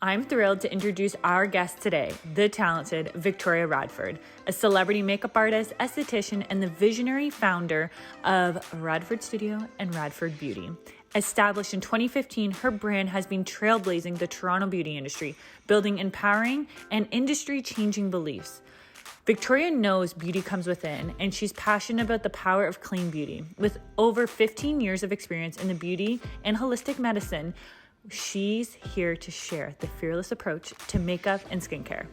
I'm thrilled to introduce our guest today, the talented Victoria Radford, a celebrity makeup artist, esthetician, and the visionary founder of Radford Studio and Radford Beauty. Established in 2015, her brand has been trailblazing the Toronto beauty industry, building empowering and industry-changing beliefs. Victoria knows beauty comes within, and she's passionate about the power of clean beauty. With over 15 years of experience in the beauty and holistic medicine, she's here to share the fearless approach to makeup and skincare.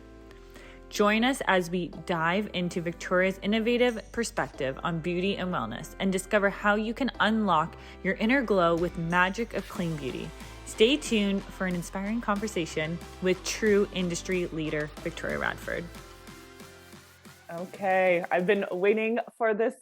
Join us as we dive into Victoria's innovative perspective on beauty and wellness and discover how you can unlock your inner glow with magic of clean beauty. Stay tuned for an inspiring conversation with true industry leader Victoria Radford. Okay, I've been waiting for this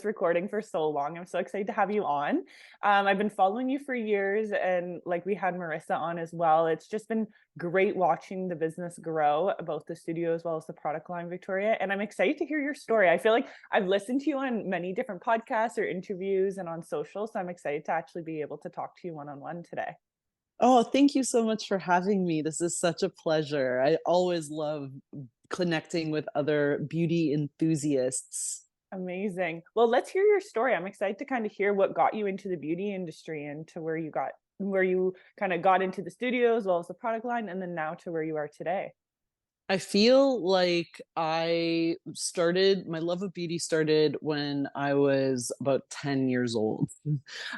recording for so long. I'm so excited to have you on. I've been following you for years, and like we had Marissa on as well. It's just been great watching the business grow, both the studio as well as the product line, Victoria. And I'm excited to hear your story. I feel like I've listened to you on many different podcasts or interviews and on social, so I'm excited to actually be able to talk to you one-on-one today. Oh, thank you so much for having me. This is such a pleasure. I always love connecting with other beauty enthusiasts. Amazing. Well, let's hear your story. I'm excited to kind of hear what got you into the beauty industry and to where you kind of got into the studio as well as the product line, and then now to where you are today. I feel like my love of beauty started when I was about 10 years old.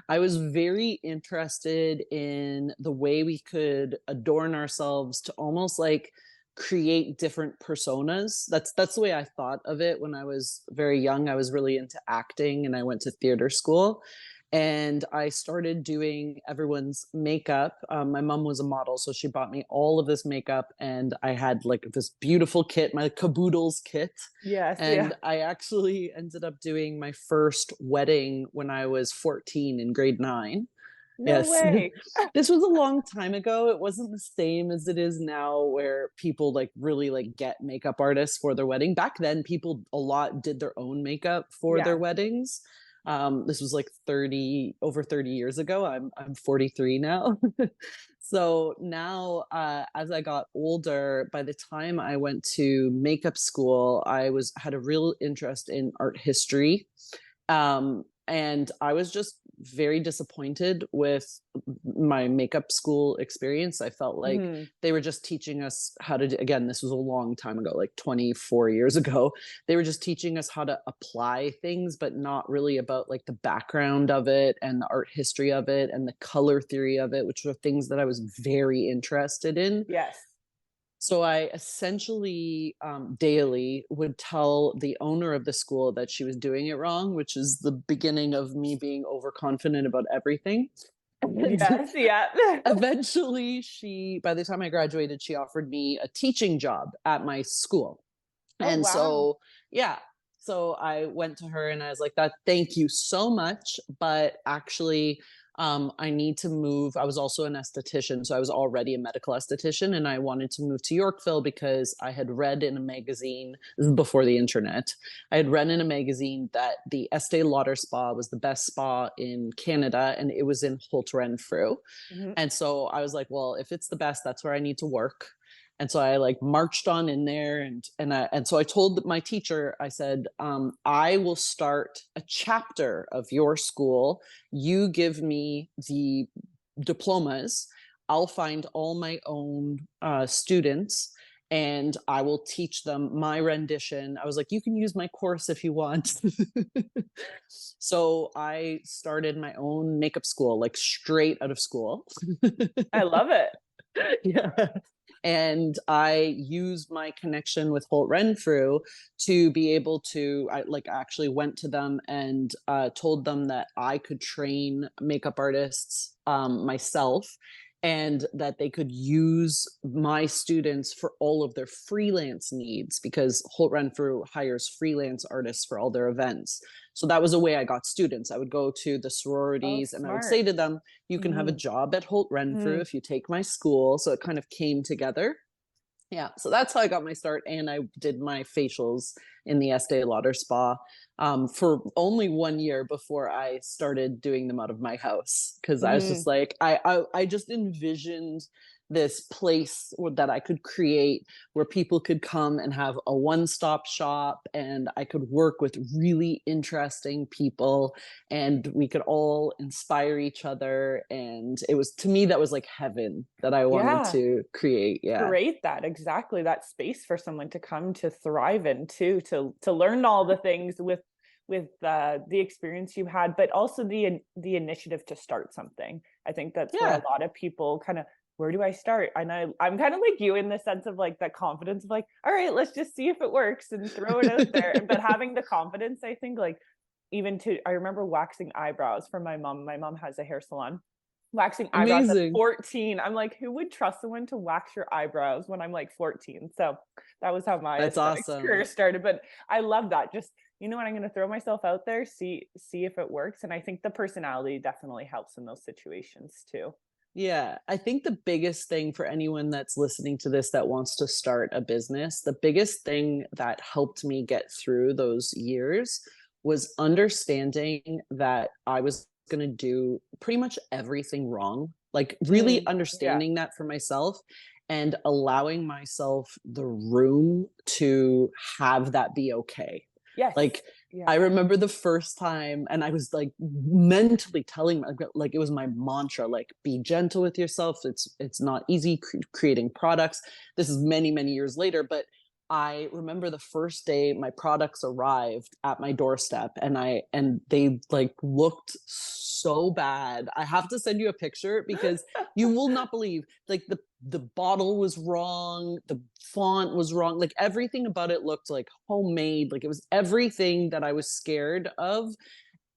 I was very interested in the way we could adorn ourselves to almost like create different personas. That's the way I thought of it when I was very young. I was really into acting and I went to theater school. And I started doing everyone's makeup. My mom was a model, so she bought me all of this makeup, and I had like this beautiful kit, my caboodles kit. Yes, And yeah. I actually ended up doing my first wedding when I was 14 in grade 9. No Yes. way. This was a long time ago. It wasn't the same as it is now where people like really like get makeup artists for their wedding. Back then, people a lot did their own makeup for their Yeah. weddings. This was like over 30 years ago. I'm 43 now. So now, as I got older, by the time I went to makeup school, had a real interest in art history. And I was just very disappointed with my makeup school experience. I felt like Mhm. they were just teaching us how to again, this was a long time ago, like 24 years ago. They were just teaching us how to apply things, but not really about like the background of it and the art history of it and the color theory of it, which were things that I was very interested in. Yes. So I essentially daily would tell the owner of the school that she was doing it wrong, which is the beginning of me being overconfident about everything. And Yes, yeah. eventually, by the time I graduated, she offered me a teaching job at my school. Oh, And wow. so, yeah. So I went to her and I was like, "That, thank you so much. But actually, I need to move." I was also an esthetician. So I was already a medical esthetician and I wanted to move to Yorkville because I had read in a magazine, this is before the internet. I had read in a magazine that the Estee Lauder spa was the best spa in Canada and it was in Holt Renfrew. Mhm. And so I was like, well, if it's the best, that's where I need to work. And so I like marched on in there, and so I told my teacher, I said, I will start a chapter of your school. You give me the diplomas. I'll find all my own students and I will teach them my rendition. I was like, you can use my course if you want. So I started my own makeup school, like straight out of school. I love it. Yeah. And I used my connection with Holt Renfrew to be able to, I like actually went to them and told them that I could train makeup artists myself and that they could use my students for all of their freelance needs because Holt Renfrew hires freelance artists for all their events. So that was a way I got students. I would go to the Oh, sororities and I would say smart. to them, you can have a Mhm. job at Holt Renfrew Mhm. if you take my school. So it kind of came together. Yeah, so that's how I got my start, and I did my facials in the Estee Lauder spa for only 1 year before I started doing them out of my house because I was just Mhm. like I just envisioned this place that I could create where people could come and have a one-stop shop, and I could work with really interesting people, and we could all inspire each other. And it was, to me, that was like heaven that I wanted Yeah. to create. Yeah. Create that, exactly, that space for someone to come to thrive in too, to learn all the things with the experience you had, but also the initiative to start something. I think that's where a Yeah. lot of people kind of, where do I start? And I'm kind of like you in the sense of like that confidence of like, all right, let's just see if it works and throw it out there. But having the confidence, I think, like, even to, I remember waxing eyebrows for my mom. My mom has a hair salon. Waxing eyebrows at Amazing. 14. I'm like, who would trust someone to wax your eyebrows when I'm like 14? So that was how my That's aesthetics career awesome. started. But I love that. Just, you know what, I'm going to throw myself out there, see if it works. And I think the personality definitely helps in those situations too. Yeah, I think the biggest thing for anyone that's listening to this that wants to start a business, the biggest thing that helped me get through those years was understanding that I was going to do pretty much everything wrong. Like, really Yeah. understanding that for myself and allowing myself the room to have that be okay. Yes. Like, Yeah. I remember the first time, and I was like mentally telling, like, it was my mantra, like, be gentle with yourself. It's not easy creating products. This is many, many years later, but I remember the first day my products arrived at my doorstep, and they like looked so bad. I have to send you a picture because you will not believe, like, the bottle was wrong, the font was wrong, like everything about it looked like homemade, like it was everything that I was scared of,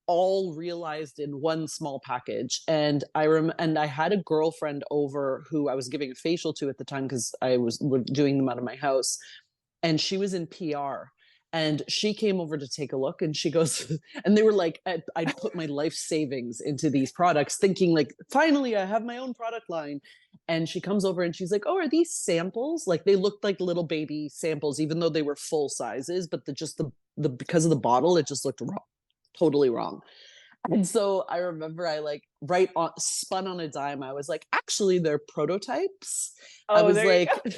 all realized in one small package. And I had a girlfriend over who I was giving a facial to at the time, because I was doing them out of my house, and she was in PR. And she came over to take a look, and she goes, and they were like, I'd put my life savings into these products, thinking like, finally, I have my own product line. And she comes over and she's like, oh, are these samples? Like, they looked like little baby samples, even though they were full sizes, but the because of the bottle, it just looked wrong, totally wrong. And so I remember I like right on spun on a dime. I was like, actually, they're prototypes. I Oh, was there you like, go.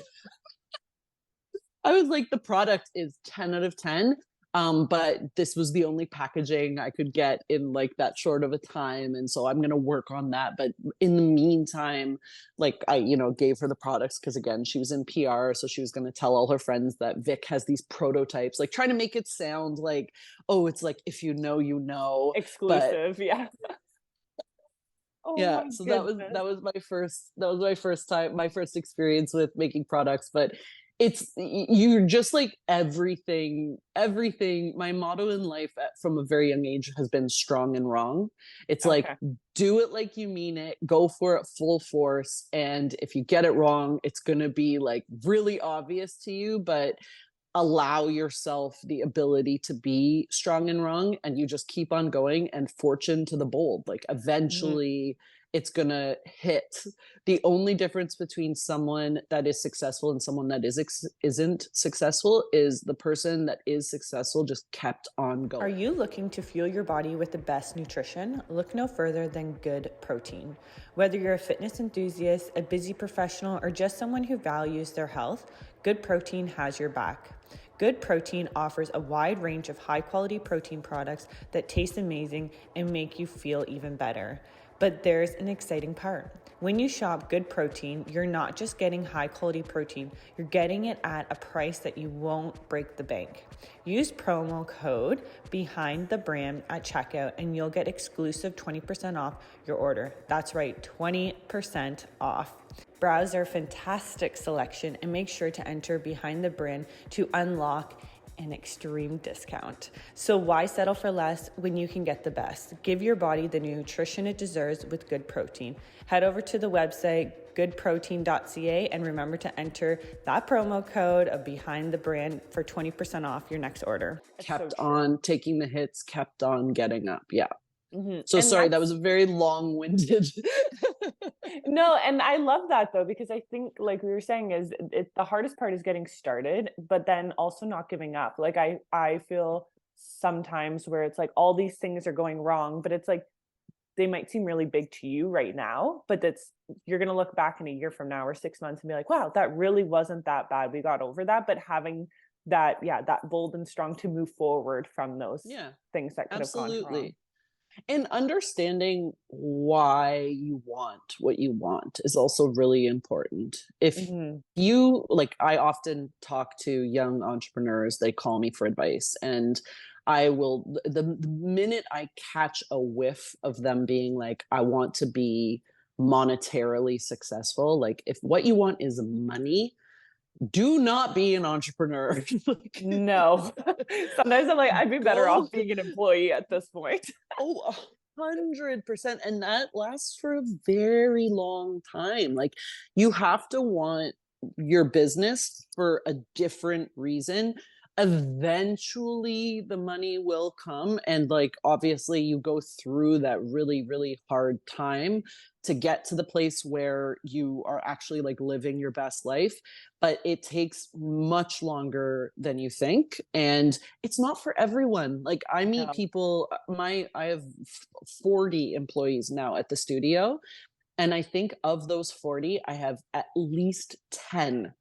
I was like, the product is 10 out of 10. But this was the only packaging I could get in like that short of a time. And so I'm going to work on that. But in the meantime, like, I, gave her the products because, again, she was in PR. So she was going to tell all her friends that Vic has these prototypes, like trying to make it sound like, oh, it's like, if you know, you know. But Exclusive. Yeah. Oh yeah, my so goodness. my first experience with making products. But you're just like, everything. My motto in life from a very young age has been strong and wrong. It's like, Okay. do it like you mean it, go for it full force, and if you get it wrong, it's going to be like really obvious to you, but allow yourself the ability to be strong and wrong, and you just keep on going, and fortune to the bold, like Mhm. eventually it's gonna hit. The only difference between someone that is successful and someone that isn't successful is the person that is successful just kept on Are going. you looking to fuel your body with the best nutrition? Look no further than Good Protein. Whether you're a fitness enthusiast, a busy professional, or just someone who values their health, Good Protein has your back. Good Protein offers a wide range of high-quality protein products that taste amazing and make you feel even better. But there's an exciting part. When you shop Good Protein, you're not just getting high quality protein, you're getting it at a price that you won't break the bank. Use promo code behind the brand at checkout and you'll get exclusive 20% off your order. That's right, 20% off. Browse our fantastic selection and make sure to enter behind the brand to unlock an extreme discount. So why settle for less when you can get the best? Give your body the nutrition it deserves with Good Protein. Head over to the website goodprotein.ca and remember to enter that promo code of behind the brand for 20% off your next order. It's so Kept true. on taking the hits, kept on getting up. Yeah. So And sorry, that that's was a very long-winded. no, and I love that though, because I think, like we were saying, is the hardest part is getting started, but then also not giving up. Like I feel sometimes where it's like all these things are going wrong, but it's like they might seem really big to you right now, but that's, you're going to look back in a year from now or 6 months and be like, wow, that really wasn't that bad. We got over that. But having that, yeah, that bold and strong to move forward from those Yeah, things that could have gone wrong. absolutely. And understanding why you want what you want is also really important. If Mm-hmm. you like, I often talk to young entrepreneurs, they call me for advice, and I will, the minute I catch a whiff of them being like, I want to be monetarily successful, like if what you want is money, do not be an entrepreneur. Like, No. Sometimes I'm like, I'd be better go off being an employee at this point. Oh, 100%. And that lasts for a very long time. Like, you have to want your business for a different reason. Eventually, the money will come. And, like, obviously, you go through that really, really hard time to get to the place where you are actually like living your best life. But it takes much longer than you think. And it's not for everyone. Like, I meet No. people, I have 40 employees now at the studio, and I think of those 40, I have at least 10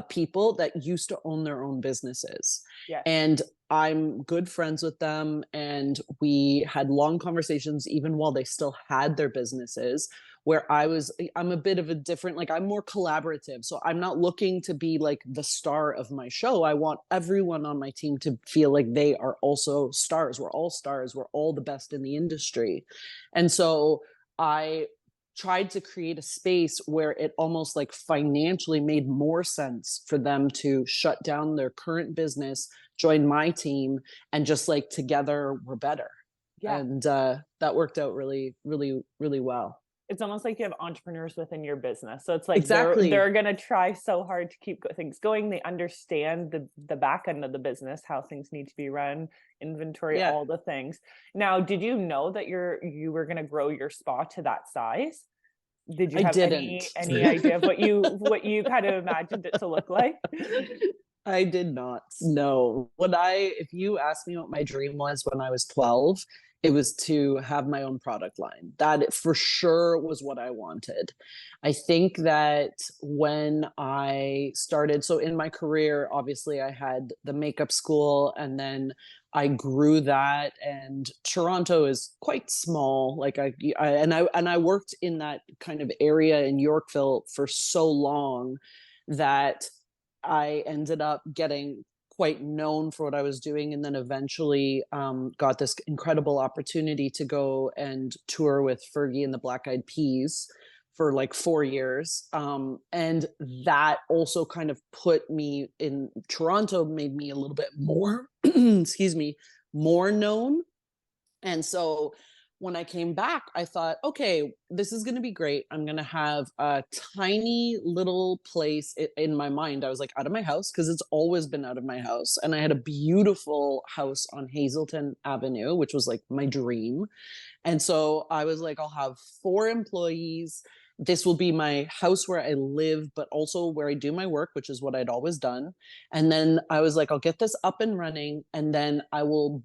people that used to own their own businesses. Yes. And I'm good friends with them. And we had long conversations, even while they still had their businesses, where I'm a bit of a different, like, I'm more collaborative. So I'm not looking to be like the star of my show. I want everyone on my team to feel like they are also stars. We're all stars. We're all the best in the industry. And so I tried to create a space where it almost like financially made more sense for them to shut down their current business, join my team, and just like together we're better. Yeah. And that worked out really, really, really well. It's almost like you have entrepreneurs within your business. So it's like they're Exactly. going to try so hard to keep things going. They understand the back end of the business, how things need to be run, inventory, Yeah, all the things. Now, did you know that you were going to grow your spa to that size? Did you I have didn't. any idea of what you kind of imagined it to look like? I did not. No. If you asked me what my dream was when I was 12, it was to have my own product line. That for sure was what I wanted. I think that when I started, so in my career, obviously I had the makeup school, and then I grew that, and Toronto is quite small. Like I worked in that kind of area in Yorkville for so long that I ended up getting quite known for what I was doing, and then eventually got this incredible opportunity to go and tour with Fergie and the Black Eyed Peas for like 4 years. And that also kind of put me in Toronto, made me a little bit more, excuse me, more known. And so when I came back, I thought, okay, this is going to be great. I'm going to have a tiny little place in my mind. I was like, out of my house, because it's always been out of my house. And I had a beautiful house on Hazelton Avenue, which was like my dream. And so I was like, I'll have 4 employees. This will be my house where I live, but also where I do my work, which is what I'd always done. And then I was like, I'll get this up and running, and then I will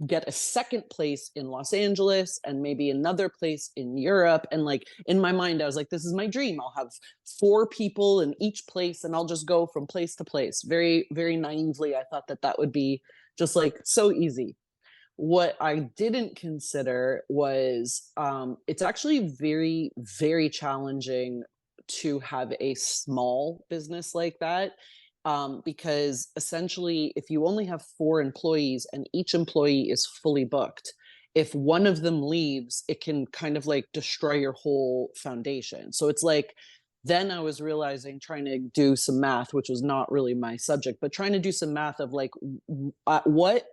get a second place in Los Angeles and maybe another place in Europe. And like in my mind, I was like, this is my dream. I'll have 4 people in each place, and I'll just go from place to place. Very, very naively, I thought that that would be just like so easy. What I didn't consider was it's actually very, very challenging to have a small business like that. Because essentially, if you only have 4 employees and each employee is fully booked, if one of them leaves, it can kind of like destroy your whole foundation. So it's like, then I was realizing, trying to do some math, which was not really my subject, but trying to do some math of like, what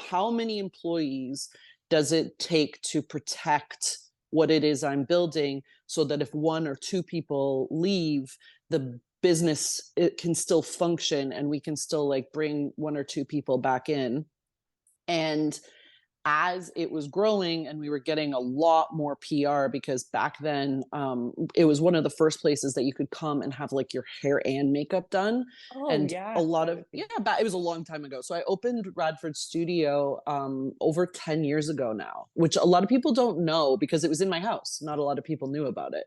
how many employees does it take to protect what it is I'm building, so that if 1 or 2 people leave, the business, it can still function and we can still like bring 1 or 2 people back in. And as it was growing and we were getting a lot more PR, because back then it was one of the first places that you could come and have like your hair and makeup done. Oh And a yeah, lot that of, would yeah, be. but it was a long time ago. So I opened Radford Studio over 10 years ago now, which a lot of people don't know because it was in my house. Not a lot of people knew about it.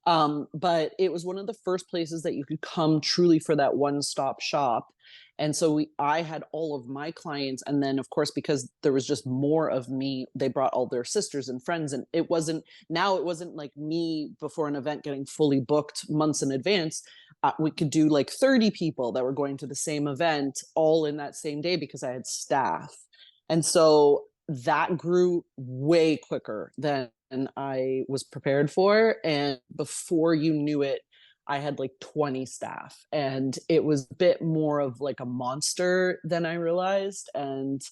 But it was one of the first places that you could come truly for that one-stop shop. And so I had all of my clients. And then, of course, because there was just more of me, they brought all their sisters and friends. And it wasn't like me before an event getting fully booked months in advance. We could do like 30 people that were going to the same event all in that same day because I had staff. And so that grew way quicker than I was prepared for. And before you knew it, I had like 20 staff, and it was a bit more of like a monster than I realized. And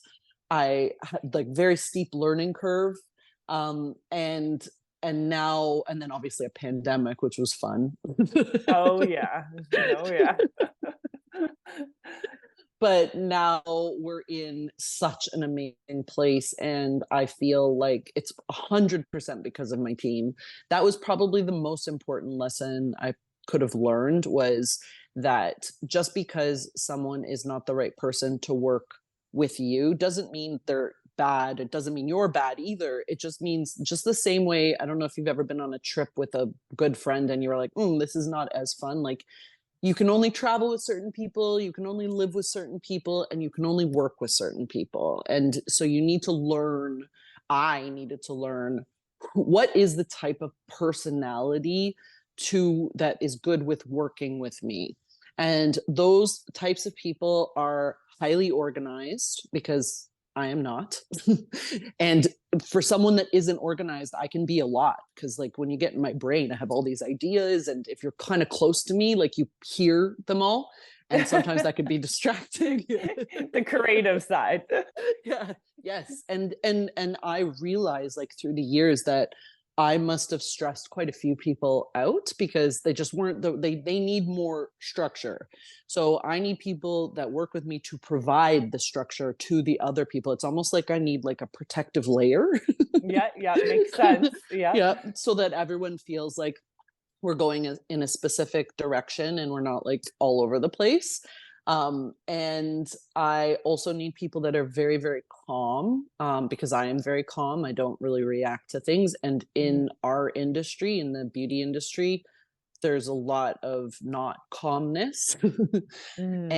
I had like very steep learning curve. And now, and then obviously a pandemic, which was fun. Oh yeah. Oh yeah. But now we're in such an amazing place, and I feel like it's 100% because of my team. That was probably the most important lesson I could have learned, was that just because someone is not the right person to work with you doesn't mean they're bad. It doesn't mean you're bad either. It just means, just the same way, I don't know if you've ever been on a trip with a good friend and you're like, this is not as fun. Like, you can only travel with certain people, you can only live with certain people, and you can only work with certain people. And so you need to learn, I needed to learn, what is the type of personality that is good with working with me. And those types of people are highly organized, because I am not. And for someone that isn't organized, I can be a lot, because like when you get in my brain, I have all these ideas, and if you're kind of close to me, like you hear them all, and sometimes that could be distracting. The creative side. Yeah, yes. And I realized, like, through the years, that I must have stressed quite a few people out, because they just weren't they need more structure. So I need people that work with me to provide the structure to the other people. It's almost like I need like a protective layer. Yeah, yeah, makes sense. Yeah. Yeah, so that everyone feels like we're going in a specific direction and we're not like all over the place. And I also need people that are very, very calm, because I am very calm. I don't really react to things. And Mhm. in our industry, in the beauty industry, there's a lot of not calmness. Mm.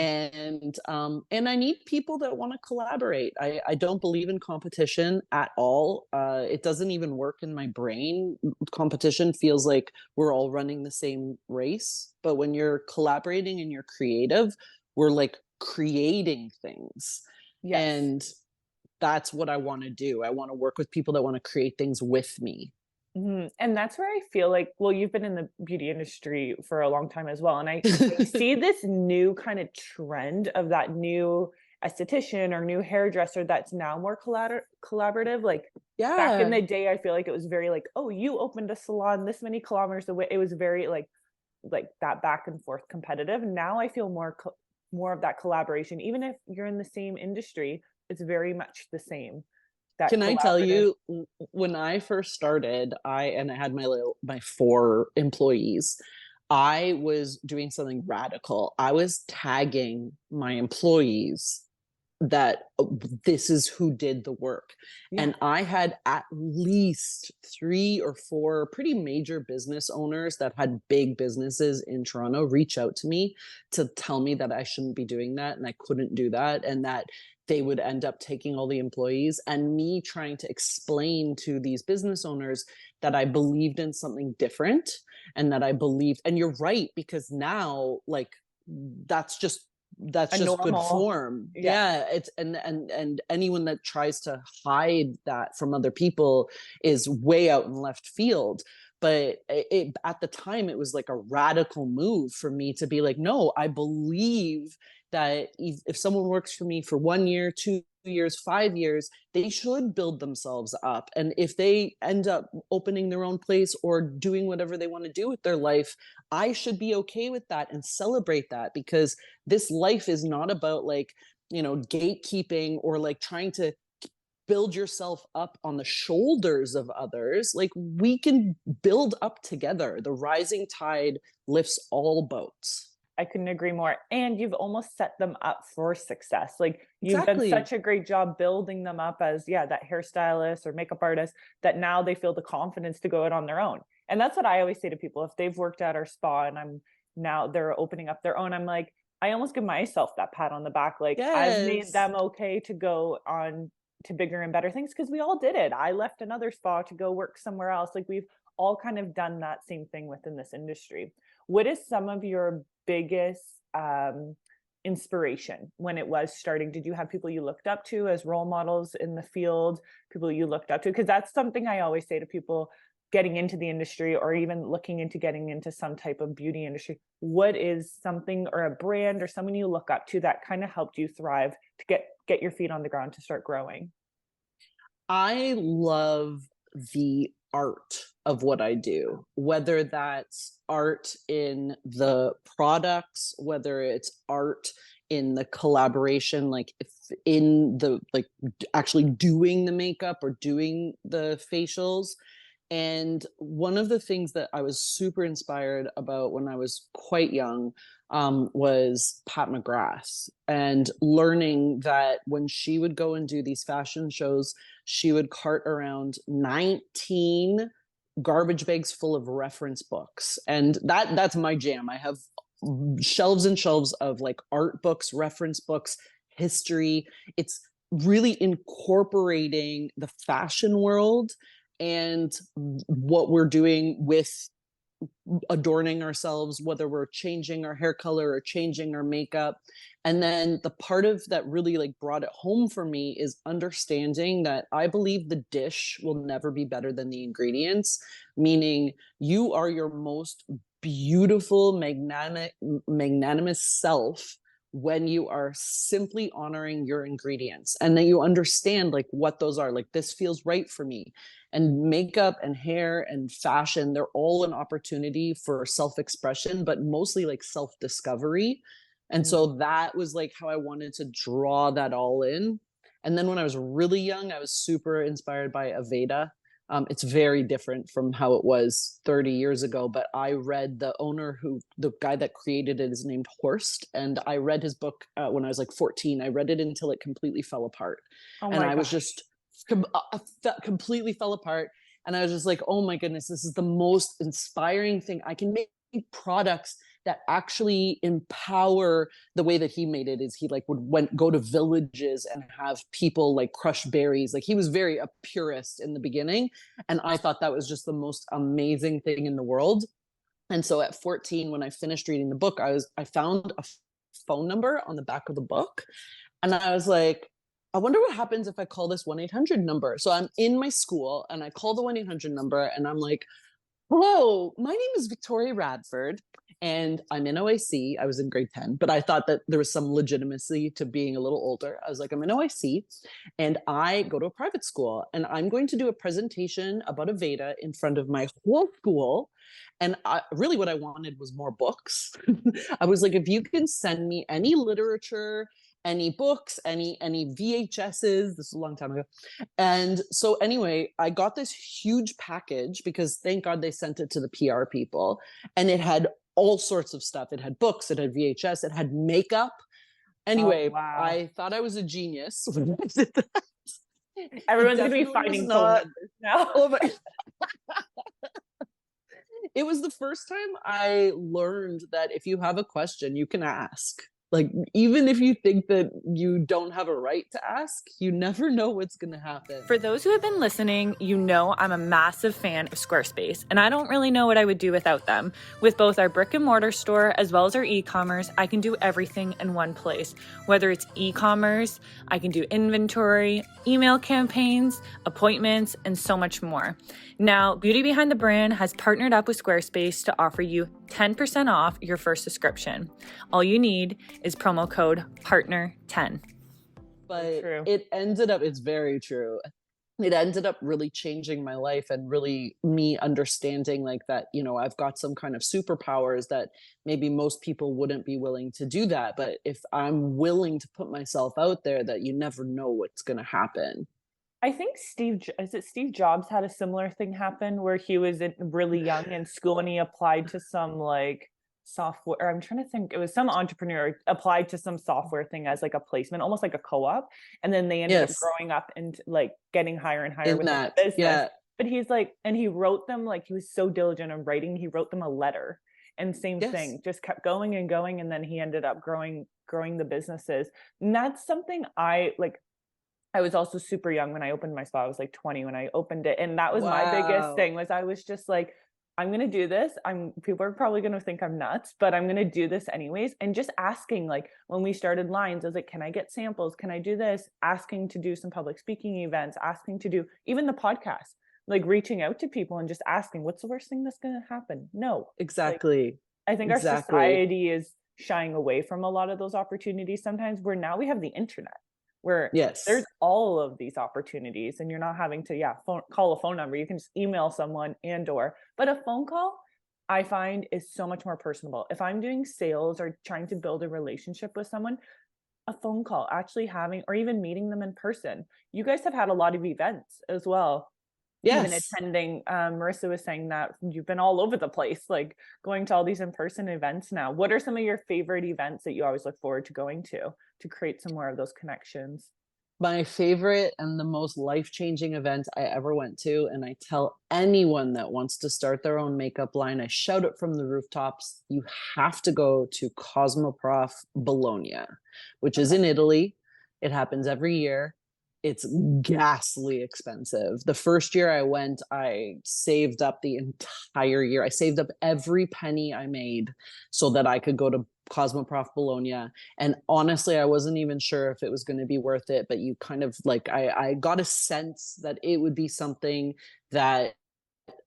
And I need people that want to collaborate. I don't believe in competition at all. It doesn't even work in my brain. Competition feels like we're all running the same race, but when you're collaborating and you're creative, we're like creating things. Yes. And that's what I want to do. I want to work with people that want to create things with me. Mhm, and that's where I feel like, well, you've been in the beauty industry for a long time as well, and I see this new kind of trend of that new esthetician or new hairdresser that's now more collaborative. Like back in Yeah. the day, I feel like it was very like, oh, you opened a salon this many kilometers away. It was very like that back and forth competitive. Now I feel more of that collaboration, even if you're in the same industry, it's very much the same. That Can I tell collaborative. you, when I first started, I had my 4 employees. I was doing something radical. I was tagging my employees that this is who did the work. Yeah. And I had at least 3 or 4 pretty major business owners that had big businesses in Toronto reach out to me to tell me that I shouldn't be doing that and I couldn't do that, and that they would end up taking all the employees, and me trying to explain to these business owners that I believed in something different, and that I believed, and you're right, because now, like, that's just A good normal. form. Yeah. Yeah, it's and anyone that tries to hide that from other people is way out in left field. But at the time, it was like a radical move for me to be like, no, I believe that if someone works for me for 1 year, 2 years, 5 years, they should build themselves up. And if they end up opening their own place or doing whatever they want to do with their life, I should be okay with that and celebrate that, because this life is not about like, gatekeeping or like trying to build yourself up on the shoulders of others. Like we can build up together. The rising tide lifts all boats. I couldn't agree more. And you've almost set them up for success. Like you've done Exactly. such a great job building them up as, yeah, that hairstylist or makeup artist that now they feel the confidence to go out on their own. And that's what I always say to people. If they've worked at our spa and I'm now they're opening up their own, I'm like, I almost give myself that pat on the back. Like I've made Yes. them okay to go on to bigger and better things because we all did it. I left another spa to go work somewhere else. Like we've all kind of done that same thing within this industry. What is some of your biggest inspiration when it was starting? Did you have people you looked up to as role models in the field, people you looked up to? Because that's something I always say to people getting into the industry or even looking into getting into some type of beauty industry. What is something or a brand or someone you look up to that kind of helped you thrive to get your feet on the ground to start growing? I love the art of what I do, whether that's art in the products, whether it's art in the collaboration, like if in the like actually doing the makeup or doing the facials. And one of the things that I was super inspired about when I was quite young was Pat McGrath, and learning that when she would go and do these fashion shows, she would cart around 19 garbage bags full of reference books. And that's my jam. I have shelves and shelves of like art books, reference books, history. It's really incorporating the fashion world and what we're doing with adorning ourselves, whether we're changing our hair color or changing our makeup. And then the part of that really like brought it home for me is understanding that I believe the dish will never be better than the ingredients, meaning you are your most beautiful, magnanimous self when you are simply honoring your ingredients, and then you understand like what those are. Like, this feels right for me. And makeup and hair and fashion, they're all an opportunity for self-expression, but mostly like self-discovery. And Mm. so that was like how I wanted to draw that all in. And then when I was really young, I was super inspired by Aveda. It's very different from how it was 30 years ago, but I read the guy that created it is named Horst. And I read his book when I was like 14. I read it until it completely fell apart. Oh And my I was gosh. just completely fell apart. And I was just like, oh my goodness, this is the most inspiring thing. I can make products that actually empower. The way that he made it is he like would go to villages and have people like crush berries. Like, he was very a purist in the beginning, and I thought that was just the most amazing thing in the world. And so at 14, when I finished reading the book, I found a phone number on the back of the book, and I was like, I wonder what happens if I call this 1-800 number. So I'm in my school and I call the 1-800 number and I'm like, hello, my name is Victoria Radford and I'm in OIC. I was in grade 10, but I thought that there was some legitimacy to being a little older. I was like, I'm in OIC and I go to a private school and I'm going to do a presentation about Aveda in front of my whole school. And really what I wanted was more books. I was like, if you can send me any literature, any books, any VHSs, this is a long time ago. And so anyway, I got this huge package because thank God they sent it to the PR people. And it had all sorts of stuff. It had books, it had VHS, it had makeup. Oh Anyway, wow. I thought I was a genius when I did that. It Everyone's gonna be definitely was finding phone not. numbers now. Oh my, it was the first time I learned that if you have a question, you can ask. Like, even if you think that you don't have a right to ask, you never know what's going to happen. For those who have been listening, you know I'm a massive fan of Squarespace, and I don't really know what I would do without them. With both our brick and mortar store as well as our e-commerce, I can do everything in one place. Whether it's e-commerce, I can do inventory, email campaigns, appointments, and so much more. Now, Beauty Behind the Brand has partnered up with Squarespace to offer you 10% off your first subscription. All you need is promo code PARTNER10. But True. it's very true. It ended up really changing my life and really me understanding like that, I've got some kind of superpowers that maybe most people wouldn't be willing to do that. But if I'm willing to put myself out there, that you never know what's going to happen. I think Steve Jobs had a similar thing happen where he was really young in school and he applied to some like software, or I'm trying to think, it was some entrepreneur applied to some software thing as like a placement, almost like a co-op. And then they ended up Yes, growing up and like getting higher and higher in within that. the business. Yeah. But he's like, and he wrote them, like he was so diligent in writing, he wrote them a letter. And same Yes. thing, just kept going and going. And then he ended up growing the businesses. And that's something I like. I was also super young when I opened my spa. I was like 20 when I opened it. And that was my biggest Wow. thing was I was just like, I'm going to do this. People are probably going to think I'm nuts, but I'm going to do this anyways. And just asking, like when we started lines, I was like, can I get samples? Can I do this? Asking to do some public speaking events, asking to do even the podcast, like reaching out to people and just asking, what's the worst thing that's going to happen? No. Like, Exactly. I think our Exactly. society is shying away from a lot of those opportunities sometimes, where now we have the internet where there's Yes. all of these opportunities and you're not having to call a phone number. You can just email someone but a phone call I find is so much more personable. If I'm doing sales or trying to build a relationship with someone, a phone call, actually having, or even meeting them in person. You guys have had a lot of events as well. Even Yes. attending, Marissa was saying that you've been all over the place, like going to all these in-person events now. What are some of your favorite events that you always look forward to going to create some more of those connections? My favorite and the most life-changing event I ever went to, and I tell anyone that wants to start their own makeup line, I shout it from the rooftops, you have to go to Cosmoprof Bologna, which is Okay. in Italy. It happens every year. It's ghastly expensive. The first year I went, I saved up the entire year. I saved up every penny I made so that I could go to Cosmoprof Bologna. And honestly, I wasn't even sure if it was going to be worth it, but you kind of like, I got a sense that it would be something that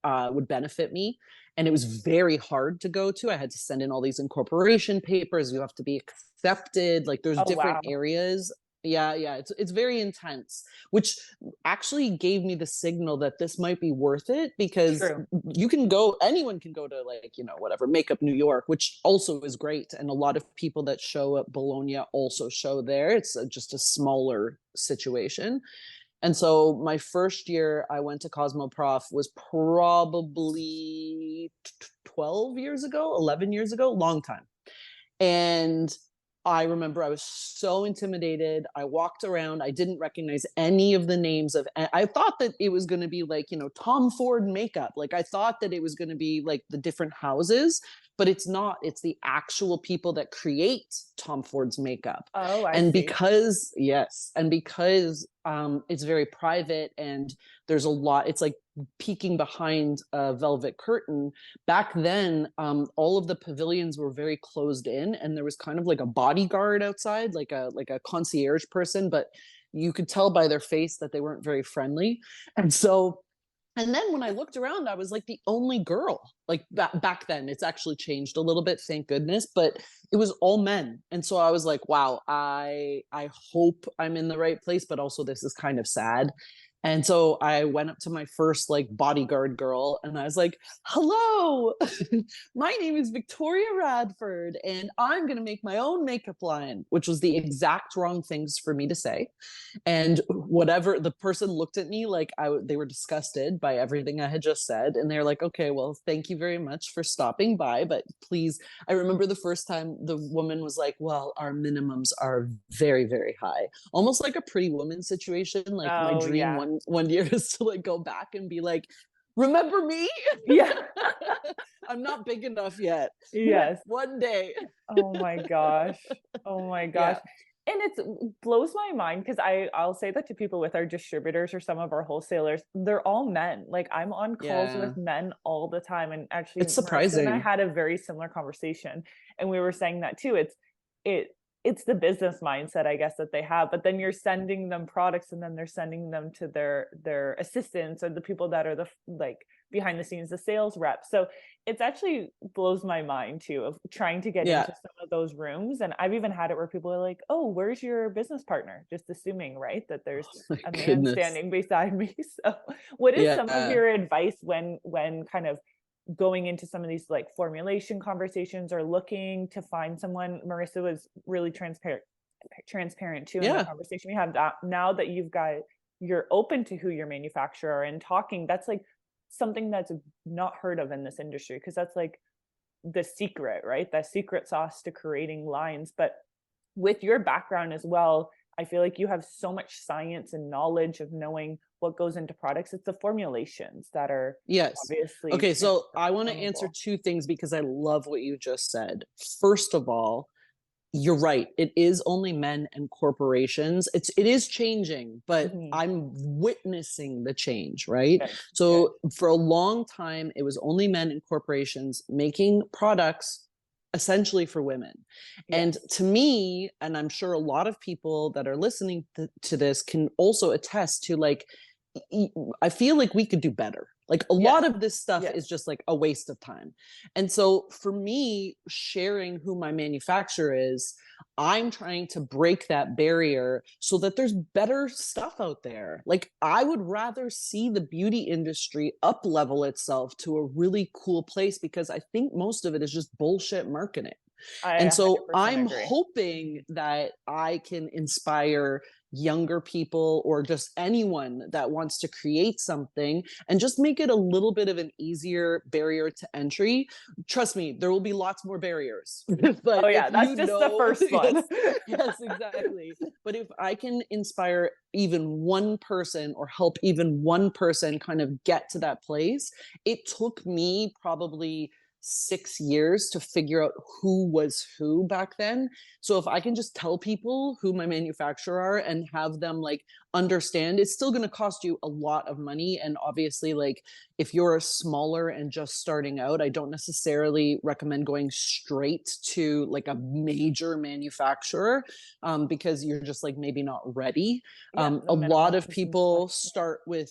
would benefit me. And it was very hard to go to. I had to send in all these incorporation papers. You have to be accepted. Like there's Oh, different wow. areas. Yeah, yeah, it's very intense, which actually gave me the signal that this might be worth it, because True. you can go, anyone can go to, like, whatever, Makeup New York, which also is great, and a lot of people that show at Bologna also show there. It's just a smaller situation. And so my first year I went to Cosmoprof was probably 12 years ago, 11 years ago, long time. And I remember I was so intimidated. I walked around. I didn't recognize any of the names of. I thought that it was going to be like, Tom Ford makeup. Like I thought that it was going to be like the different houses, but it's not. It's the actual people that create Tom Ford's makeup. Oh, I And see. because, yes, and because it's very private and there's a lot, it's like peeking behind a velvet curtain. Back then, all of the pavilions were very closed in, and there was kind of like a bodyguard outside, like a concierge person, but you could tell by their face that they weren't very friendly. And then when I looked around, I was like the only girl. Like back then, it's actually changed a little bit, thank goodness, but it was all men. And so I was like, wow, I hope I'm in the right place, but also this is kind of sad. And so I went up to my first like bodyguard girl and I was like, hello, my name is Victoria Radford and I'm going to make my own makeup line, which was the exact wrong things for me to say. And whatever, the person looked at me like they were disgusted by everything I had just said. And they're like, okay, well, thank you very much for stopping by. But please, I remember the first time the woman was like, well, our minimums are very, very high. Almost like a Pretty Woman situation. Like my Oh, dream yeah. one year is to like go back and be like, remember me? Yeah. I'm not big enough yet. Yes. One day. Oh my gosh. Oh my gosh. Yeah. And it blows my mind because I'll say that to people with our distributors or some of our wholesalers, they're all men. Like I'm on calls Yeah. with men all the time. And actually It's Marissa and I surprising. had a very similar conversation. And we were saying that too. It it's the business mindset, I guess, that they have. But then you're sending them products and then they're sending them to their assistants or the people that are the like behind the scenes, the sales reps. So it's actually blows my mind too of trying to get Yeah. into some of those rooms. And I've even had it where people are like, oh, where's your business partner? Just assuming, right, that there's Oh my a man goodness. standing beside me. So what is some of Yeah. your advice when kind of going into some of these like formulation conversations or looking to find someone? Marissa was really transparent too in the Yeah. conversation we had. Now that you've got you're open to who your manufacturer and talking, that's like something that's not heard of in this industry because that's like the secret, right? The secret sauce to creating lines. But with your background as well, I feel like you have so much science and knowledge of knowing what goes into products. It's the formulations that are Yes. obviously Okay, so I want to answer transformable. two things because I love what you just said. First of all, you're right. It is only men and corporations. It is changing, but Mhm. I'm witnessing the change, right? Good, good. So for a long time, it was only men and corporations making products essentially for women. And Yes. to me, and I'm sure a lot of people that are listening to this can also attest to like I feel like we could do better. Like a Yes. lot of this stuff Yes. is just like a waste of time. And so for me, sharing who my manufacturer is, I'm trying to break that barrier so that there's better stuff out there. Like I would rather see the beauty industry up level itself to a really cool place because I think most of it is just bullshit marketing. I And so 100% I'm agree. hoping that I can inspire younger people or just anyone that wants to create something and just make it a little bit of an easier barrier to entry. Trust me, there will be lots more barriers. But Oh if yeah, that's you just the know, first one. yes, yes, exactly. But if I can inspire even one person or help even one person kind of get to that place, it took me probably 6 years to figure out who was who back then. So if I can just tell people who my manufacturer are and have them like understand, it's still going to cost you a lot of money. And obviously, like if you're smaller and just starting out, I don't necessarily recommend going straight to like a major manufacturer because you're just like maybe not ready. Yeah, A the lot minimum of and stuff. people start with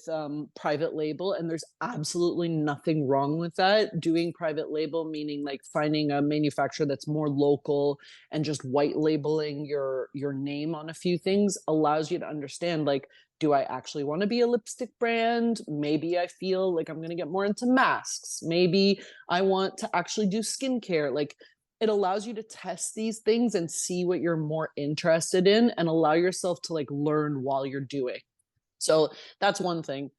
private label, and there's absolutely nothing wrong with that. Doing private label, meaning like finding a manufacturer that's more local and just white labeling your name on a few things allows you to understand like, do I actually want to be a lipstick brand? Maybe I feel like I'm going to get more into masks. Maybe I want to actually do skincare. Like it allows you to test these things and see what you're more interested in and allow yourself to like learn while you're doing. So that's one thing.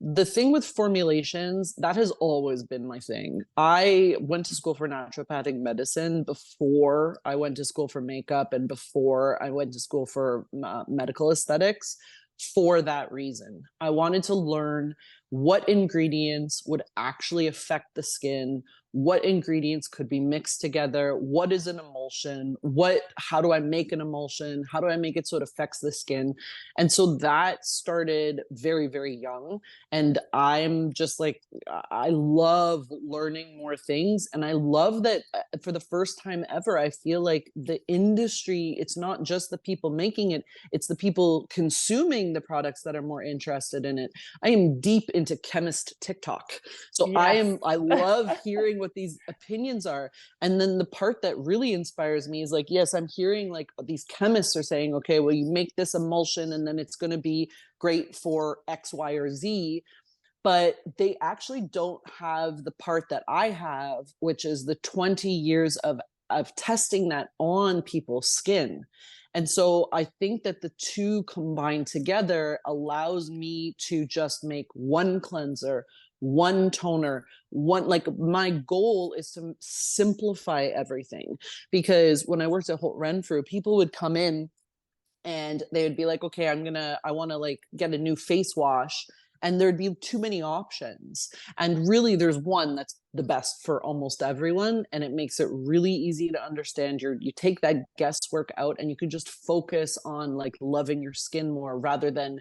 The thing with formulations, that has always been my thing. I went to school for naturopathic medicine before I went to school for makeup and before I went to school for medical aesthetics for that reason. I wanted to learn what ingredients would actually affect the skin, what ingredients could be mixed together, what is an emulsion, how do I make an emulsion, how do I make it so it affects the skin. And so that started very, very young. And I'm just like, I love learning more things. And I love that for the first time ever, I feel like the industry, it's not just the people making it, it's the people consuming the products that are more interested in it. I am deep into chemist TikTok. So Yes. I love hearing what these opinions are. And then the part that really inspires me is like, yes, I'm hearing like these chemists are saying, okay, well, you make this emulsion and then it's going to be great for X, Y, or Z. But they actually don't have the part that I have, which is the 20 years of testing that on people's skin. And so I think that the two combined together allows me to just make one cleanser, one toner, one, like my goal is to simplify everything. Because when I worked at Holt Renfrew, people would come in and they would be like, okay, I want to like get a new face wash. And there'd be too many options. And really, there's one that's the best for almost everyone. And it makes it really easy to understand. You take that guesswork out and you can just focus on like loving your skin more rather than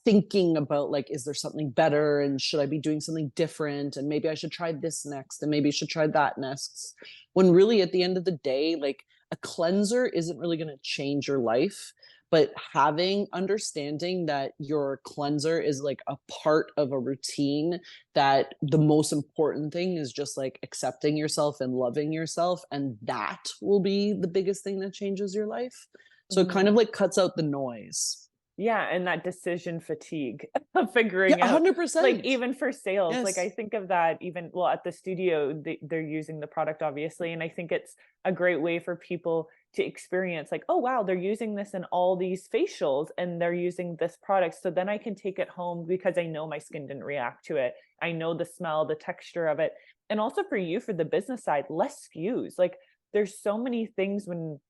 thinking about like, is there something better? And should I be doing something different? And maybe I should try this next. And maybe I should try that next. When really, at the end of the day, like a cleanser isn't really going to change your life, but having understanding that your cleanser is like a part of a routine, that the most important thing is just like accepting yourself and loving yourself, and that will be the biggest thing that changes your life. So it kind Mhm. of like cuts out the noise. Yeah, and that decision fatigue of Yeah, figuring out, like, 100%. even for sales, like, I Yes. think of that even well, at the studio, they're using the product, obviously, and I think it's a great way for people to experience, like, "Oh, wow, they're using this in all these facials, and they're using this product, so then I can take it home because I know my skin didn't react to it. I know the smell, the texture of it." And also for you, for the business side, less SKUs, like, there's so many things when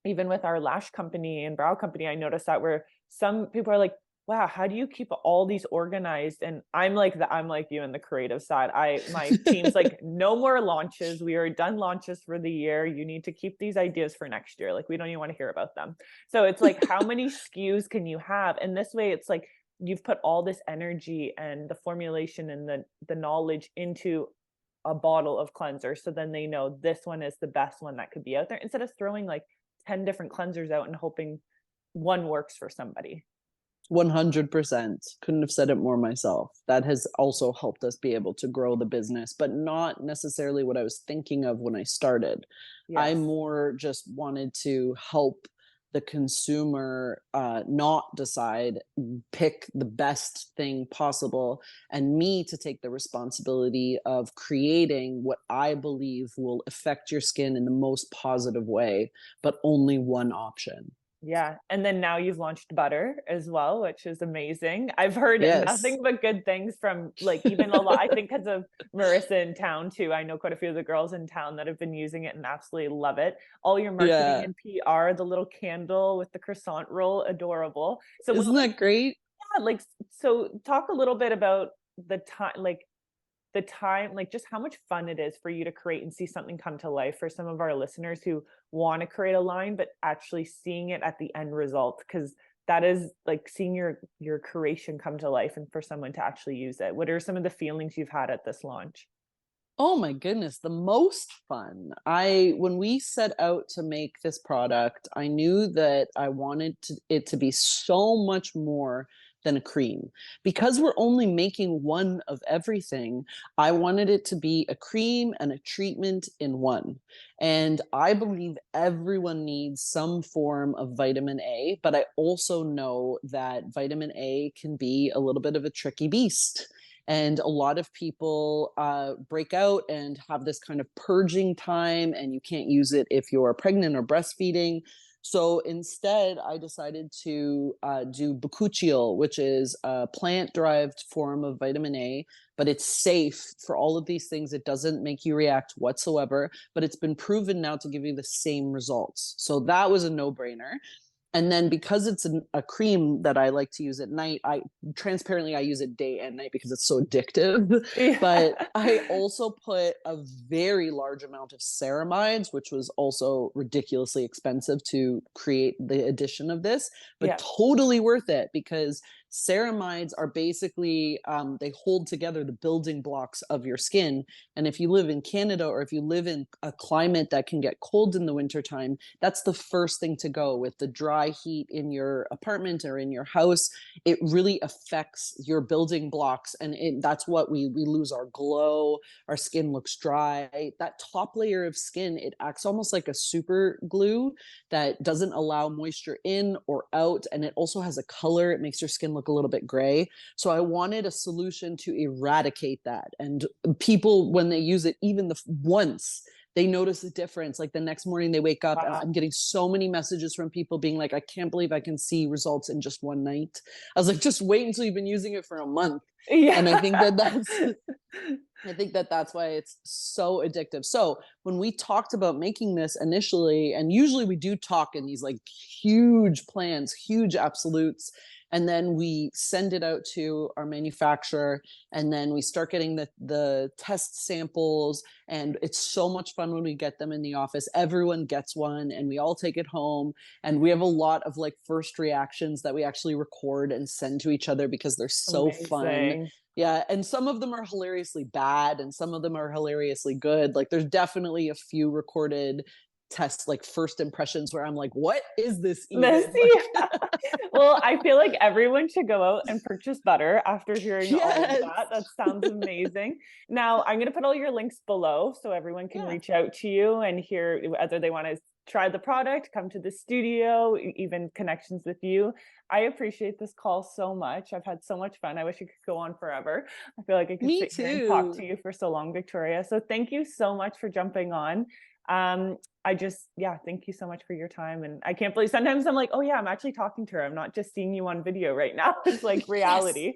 even with our lash company and brow company, I noticed that where some people are like, wow, how do you keep all these organized? And I'm like you in the creative side. My team's like, no more launches. We are done launches for the year. You need to keep these ideas for next year. Like we don't even want to hear about them. So it's like, how many SKUs can you have? And this way it's like you've put all this energy and the formulation and the knowledge into a bottle of cleanser. So then they know this one is the best one that could be out there instead of throwing like 10 different cleansers out and hoping one works for somebody. 100%. Couldn't have said it more myself. That has also helped us be able to grow the business, but not necessarily what I was thinking of when I started. I Yes. more just wanted to help the consumer not decide, pick the best thing possible, and me to take the responsibility of creating what I believe will affect your skin in the most positive way, but only one option. Yeah, and then now you've launched butter as well, which is amazing. I've heard Yes. nothing but good things from, like, even a lot I think because of Marissa in town too. I know quite a few of the girls in town that have been using it and absolutely love it. All your marketing Yeah. and PR, the little candle with the croissant roll, adorable. So what Isn't that great? yeah, like, so talk a little bit about the time, like just how much fun it is for you to create and see something come to life for some of our listeners who want to create a line, but actually seeing it at the end result. Cause that is like seeing your creation come to life and for someone to actually use it. What are some of the feelings you've had at this launch? Oh my goodness, the most fun. When we set out to make this product, I knew that I wanted it to be so much more than a cream. Because we're only making one of everything, I wanted it to be a cream and a treatment in one. And I believe everyone needs some form of vitamin A, but I also know that vitamin A can be a little bit of a tricky beast. And a lot of people break out and have this kind of purging time, and you can't use it if you're pregnant or breastfeeding. So instead, I decided to do bakuchiol, which is a plant-derived form of vitamin A, but it's safe for all of these things. It doesn't make you react whatsoever, but it's been proven now to give you the same results. So that was a no-brainer. And then because it's a cream that I like to use at night, I transparently I use it day and night because it's so addictive. But Yeah. I also put a very large amount of ceramides, which was also ridiculously expensive to create the addition of this, but Yeah. totally worth it because ceramides are basically they hold together the building blocks of your skin. And if you live in Canada or if you live in a climate that can get cold in the wintertime, that's the first thing to go with the dry heat in your apartment or in your house. It really affects your building blocks, and that's what we lose our glow. Our skin looks dry. That top layer of skin, it acts almost like a super glue that doesn't allow moisture in or out, and it also has a color. It makes your skin look a little bit gray. So I wanted a solution to eradicate that. And people, when they use it, even once, they notice a difference. Like the next morning they wake up and Wow. I'm getting so many messages from people being like, I can't believe I can see results in just one night. I was like, just wait until you've been using it for a month. And I think that Yeah. that's I think that that's why it's so addictive. So when we talked about making this initially, and usually we do talk in these like huge plans, huge absolutes, and then we send it out to our manufacturer, and then we start getting the test samples, and it's so much fun when we get them in the office. Everyone gets one, and we all take it home, and we have a lot of like first reactions that we actually record and send to each other because they're so fun. Amazing. Yeah, and some of them are hilariously bad and some of them are hilariously good. Like there's definitely a few recorded tests, like first impressions where I'm like, what is this This, even? Like, yeah. Well, I feel like everyone should go out and purchase butter after hearing all of yes. that. That sounds amazing. Now, I'm going to put all your links below so everyone can Yeah. reach out to you and hear whether they want to try the product, come to the studio, even connections with you. I appreciate this call so much. I've had so much fun. I wish I could go on forever. I feel like I could Me sit here and talk too. to you for so long, Victoria. So thank you so much for jumping on. Yeah, thank you so much for your time. And I can't believe sometimes I'm like, oh yeah, I'm actually talking to her. I'm not just seeing you on video right now. It's like Yes. reality.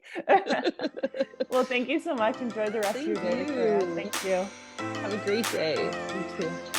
Well, thank you so much. Enjoy the rest of your Thank day, Victoria. you. Thank you. Have a great day. You too.